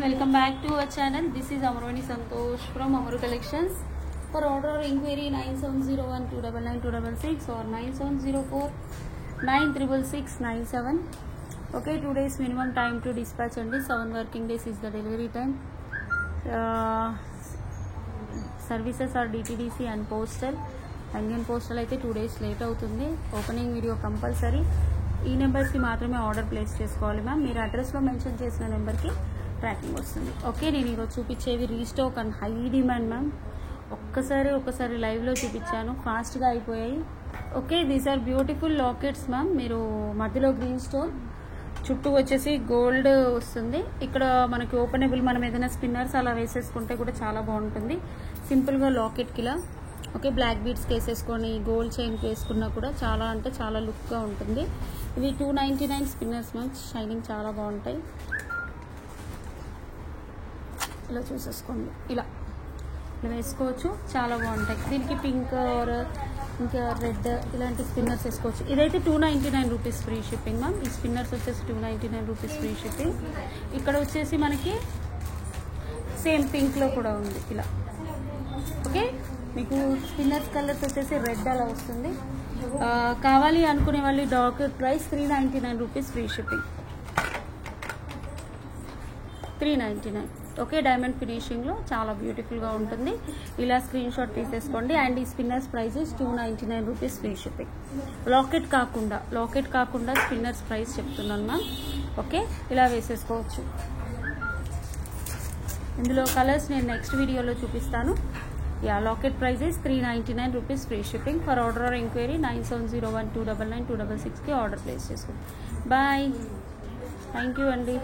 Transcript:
welcome back to our channel. This is Amarvani Santosh from Amaru Collections. For order or inquiry 9701299266 or 9704966697. Okay, 2 days minimum time to dispatch and 7 working days is the delivery time. Services are DTDC and postal. Indian postal అయితే 2 days late అవుతుంది. Opening video compulsory. ఈ నెంబర్స్కి మాత్రమే order place చేసుకోవాలి ma'am. మీరు అడ్రస్లో mention చేసిన నెంబర్కి ట్రాకింగ్ వస్తుంది. ఓకే, నేను ఈరోజు చూపించేవి restock and high demand ma'am. ఒక్కసారి లైవ్లో చూపించాను, ఫాస్ట్గా అయిపోయాయి. Okay, these are beautiful lockets ma'am. మీరు మధ్యలో గ్రీన్ స్టోన్, చుట్టూ వచ్చేసి గోల్డ్ వస్తుంది. ఇక్కడ మనకి ఓపెనబుల్, మనం ఏదైనా స్పిన్నర్స్ అలా వేసేసుకుంటే కూడా చాలా బాగుంటుంది. సింపుల్గా లాకెట్కి ఇలా ఓకే, బ్లాక్ బీడ్స్కి వేసేసుకొని గోల్డ్ చైన్కి వేసుకున్నా కూడా చాలా అంటే చాలా లుక్గా ఉంటుంది. ఇవి 299 స్పిన్నర్స్ మ్యామ్. షైనింగ్ చాలా బాగుంటాయి. ఇలా చూసేసుకోండి, ఇలా వేసుకోవచ్చు, చాలా బాగుంటాయి. దీనికి పింక్ ఆర్ ఇంకా రెడ్ ఇలాంటి స్పిన్నర్స్ వేసుకోవచ్చు. ఇదైతే 299 రూపీస్ ఫ్రీ షిప్పింగ్ మ్యామ్. ఈ స్పిన్నర్స్ వచ్చేసి 299 రూపీస్ ఫ్రీ షిప్పింగ్. ఇక్కడ వచ్చేసి మనకి సేమ్ పింక్లో కూడా ఉంది ఇలా. ఓకే, మీకు స్పిన్నర్స్ కలర్స్ వచ్చేసి రెడ్ అలా వస్తుంది. కావాలి అనుకునే వాళ్ళు dark price 399 rupees free shipping. 399. Okay, diamond ఫినిషింగ్లో చాలా బ్యూటిఫుల్గా ఉంటుంది. ఇలా స్క్రీన్ షాట్ తీసేసుకోండి. అండ్ ఈ spinners prices 299 rupees free shipping. Locket కాకుండా స్పిన్నర్స్ ప్రైస్ చెప్తున్నాను మ్యామ్. ఓకే, ఇలా వేసేసుకోవచ్చు. ఇందులో కలర్స్ నేను నెక్స్ట్ వీడియోలో చూపిస్తాను. Locket prices 399 rupees free shipping. For order or enquiry 9701299266కి ఆర్డర్ ప్లేస్ చేసుకోండి. బాయ్, థ్యాంక్ యూ అండి.